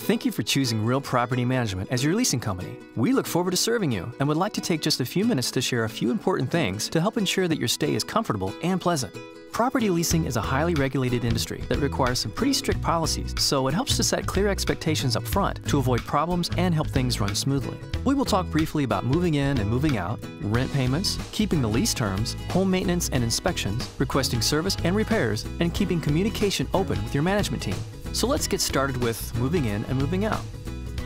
Thank you for choosing Real Property Management as your leasing company. We look forward to serving you and would like to take just a few minutes to share a few important things to help ensure that your stay is comfortable and pleasant. Property leasing is a highly regulated industry that requires some pretty strict policies, so it helps to set clear expectations up front to avoid problems and help things run smoothly. We will talk briefly about moving in and moving out, rent payments, keeping the lease terms, home maintenance and inspections, requesting service and repairs, and keeping communication open with your management team. So let's get started with moving in and moving out.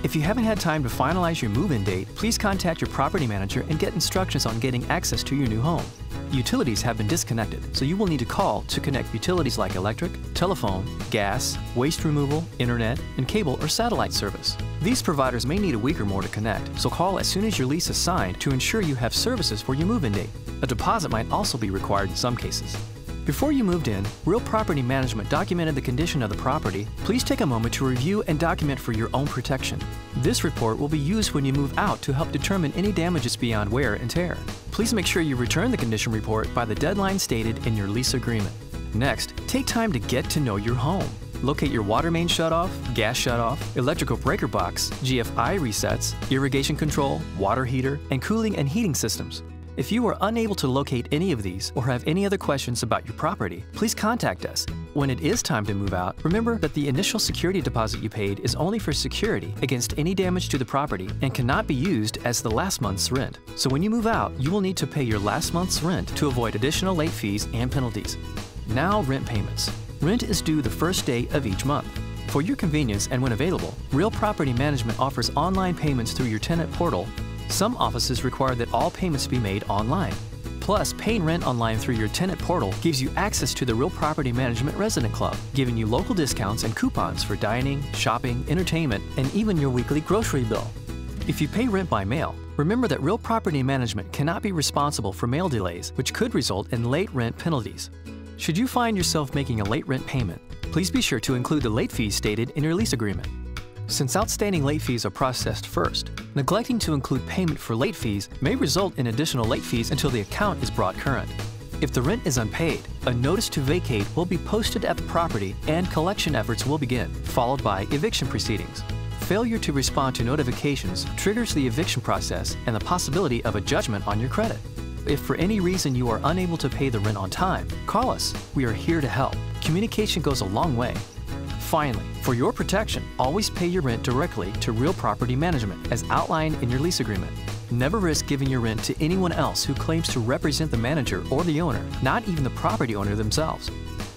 If you haven't had time to finalize your move-in date, please contact your property manager and get instructions on getting access to your new home. Utilities have been disconnected, so you will need to call to connect utilities like electric, telephone, gas, waste removal, internet, and cable or satellite service. These providers may need a week or more to connect, so call as soon as your lease is signed to ensure you have services for your move-in date. A deposit might also be required in some cases. Before you moved in, Real Property Management documented the condition of the property. Please take a moment to review and document for your own protection. This report will be used when you move out to help determine any damages beyond wear and tear. Please make sure you return the condition report by the deadline stated in your lease agreement. Next, take time to get to know your home. Locate your water main shutoff, gas shutoff, electrical breaker box, GFI resets, irrigation control, water heater, and cooling and heating systems. If you are unable to locate any of these or have any other questions about your property, please contact us. When it is time to move out, remember that the initial security deposit you paid is only for security against any damage to the property and cannot be used as the last month's rent. So when you move out, you will need to pay your last month's rent to avoid additional late fees and penalties. Now, rent payments. Rent is due the first day of each month. For your convenience and when available, Real Property Management offers online payments through your tenant portal. Some offices require that all payments be made online. Plus, paying rent online through your tenant portal gives you access to the Real Property Management Resident Club, giving you local discounts and coupons for dining, shopping, entertainment, and even your weekly grocery bill. If you pay rent by mail, remember that Real Property Management cannot be responsible for mail delays, which could result in late rent penalties. Should you find yourself making a late rent payment, please be sure to include the late fees stated in your lease agreement. Since outstanding late fees are processed first, neglecting to include payment for late fees may result in additional late fees until the account is brought current. If the rent is unpaid, a notice to vacate will be posted at the property and collection efforts will begin, followed by eviction proceedings. Failure to respond to notifications triggers the eviction process and the possibility of a judgment on your credit. If for any reason you are unable to pay the rent on time, call us. We are here to help. Communication goes a long way. Finally, for your protection, always pay your rent directly to Real Property Management as outlined in your lease agreement. Never risk giving your rent to anyone else who claims to represent the manager or the owner, not even the property owner themselves.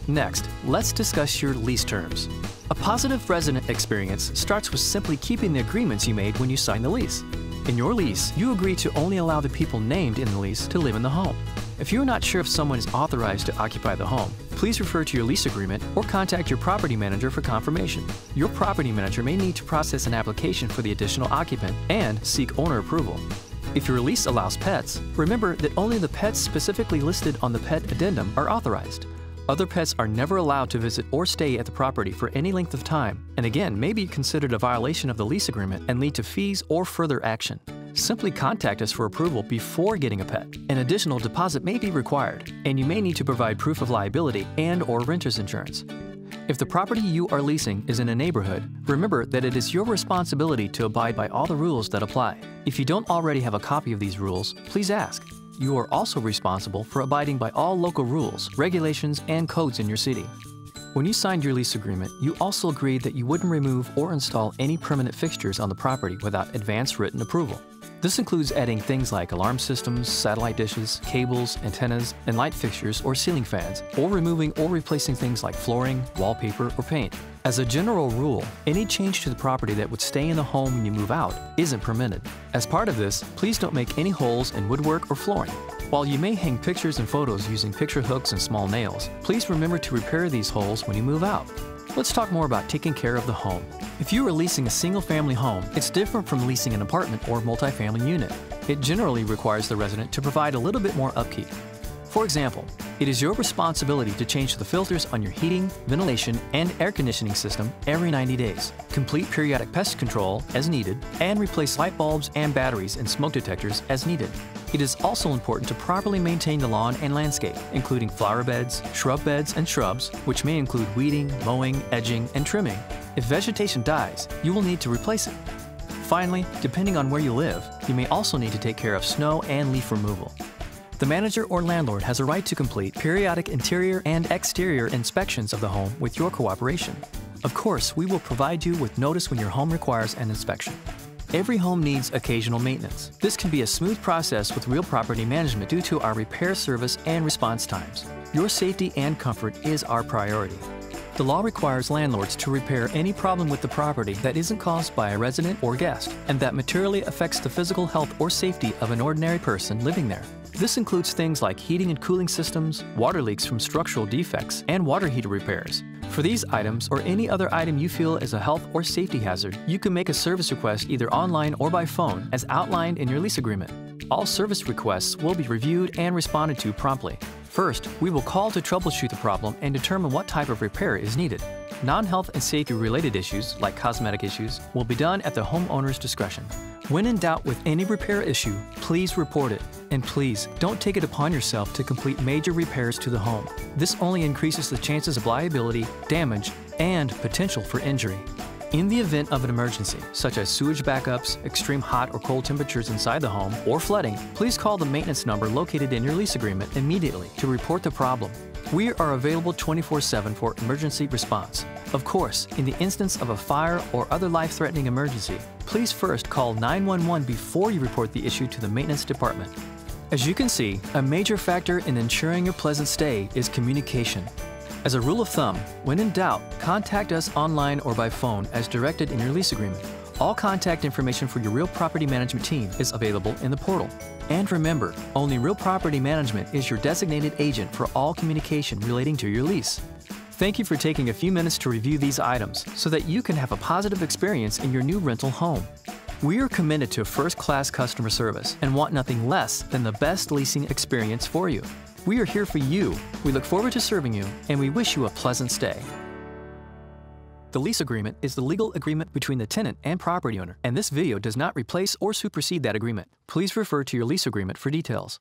Next, let's discuss your lease terms. A positive resident experience starts with simply keeping the agreements you made when you signed the lease. In your lease, you agree to only allow the people named in the lease to live in the home. If you are not sure if someone is authorized to occupy the home, please refer to your lease agreement or contact your property manager for confirmation. Your property manager may need to process an application for the additional occupant and seek owner approval. If your lease allows pets, remember that only the pets specifically listed on the pet addendum are authorized. Other pets are never allowed to visit or stay at the property for any length of time, and again may be considered a violation of the lease agreement and lead to fees or further action. Simply contact us for approval before getting a pet. An additional deposit may be required, and you may need to provide proof of liability and/or renter's insurance. If the property you are leasing is in a neighborhood, remember that it is your responsibility to abide by all the rules that apply. If you don't already have a copy of these rules, please ask. You are also responsible for abiding by all local rules, regulations, and codes in your city. When you signed your lease agreement, you also agreed that you wouldn't remove or install any permanent fixtures on the property without advance written approval. This includes adding things like alarm systems, satellite dishes, cables, antennas, and light fixtures or ceiling fans, or removing or replacing things like flooring, wallpaper, or paint. As a general rule, any change to the property that would stay in the home when you move out isn't permitted. As part of this, please don't make any holes in woodwork or flooring. While you may hang pictures and photos using picture hooks and small nails, please remember to repair these holes when you move out. Let's talk more about taking care of the home. If you are leasing a single-family home, it's different from leasing an apartment or multifamily unit. It generally requires the resident to provide a little bit more upkeep. For example, it is your responsibility to change the filters on your heating, ventilation, and air conditioning system every 90 days, complete periodic pest control as needed, and replace light bulbs and batteries and smoke detectors as needed. It is also important to properly maintain the lawn and landscape, including flower beds, shrub beds, and shrubs, which may include weeding, mowing, edging, and trimming. If vegetation dies, you will need to replace it. Finally, depending on where you live, you may also need to take care of snow and leaf removal. The manager or landlord has a right to complete periodic interior and exterior inspections of the home with your cooperation. Of course, we will provide you with notice when your home requires an inspection. Every home needs occasional maintenance. This can be a smooth process with Real Property Management due to our repair service and response times. Your safety and comfort is our priority. The law requires landlords to repair any problem with the property that isn't caused by a resident or guest, and that materially affects the physical health or safety of an ordinary person living there. This includes things like heating and cooling systems, water leaks from structural defects, and water heater repairs. For these items or any other item you feel is a health or safety hazard, you can make a service request either online or by phone as outlined in your lease agreement. All service requests will be reviewed and responded to promptly. First, we will call to troubleshoot the problem and determine what type of repair is needed. Non-health and safety-related issues, like cosmetic issues, will be done at the homeowner's discretion. When in doubt with any repair issue, please report it. And please, don't take it upon yourself to complete major repairs to the home. This only increases the chances of liability, damage, and potential for injury. In the event of an emergency, such as sewage backups, extreme hot or cold temperatures inside the home, or flooding, please call the maintenance number located in your lease agreement immediately to report the problem. We are available 24/7 for emergency response. Of course, in the instance of a fire or other life-threatening emergency, please first call 911 before you report the issue to the maintenance department. As you can see, a major factor in ensuring a pleasant stay is communication. As a rule of thumb, when in doubt, contact us online or by phone as directed in your lease agreement. All contact information for your Real Property Management team is available in the portal. And remember, only Real Property Management is your designated agent for all communication relating to your lease. Thank you for taking a few minutes to review these items so that you can have a positive experience in your new rental home. We are committed to first-class customer service and want nothing less than the best leasing experience for you. We are here for you. We look forward to serving you, and we wish you a pleasant stay. The lease agreement is the legal agreement between the tenant and property owner, and this video does not replace or supersede that agreement. Please refer to your lease agreement for details.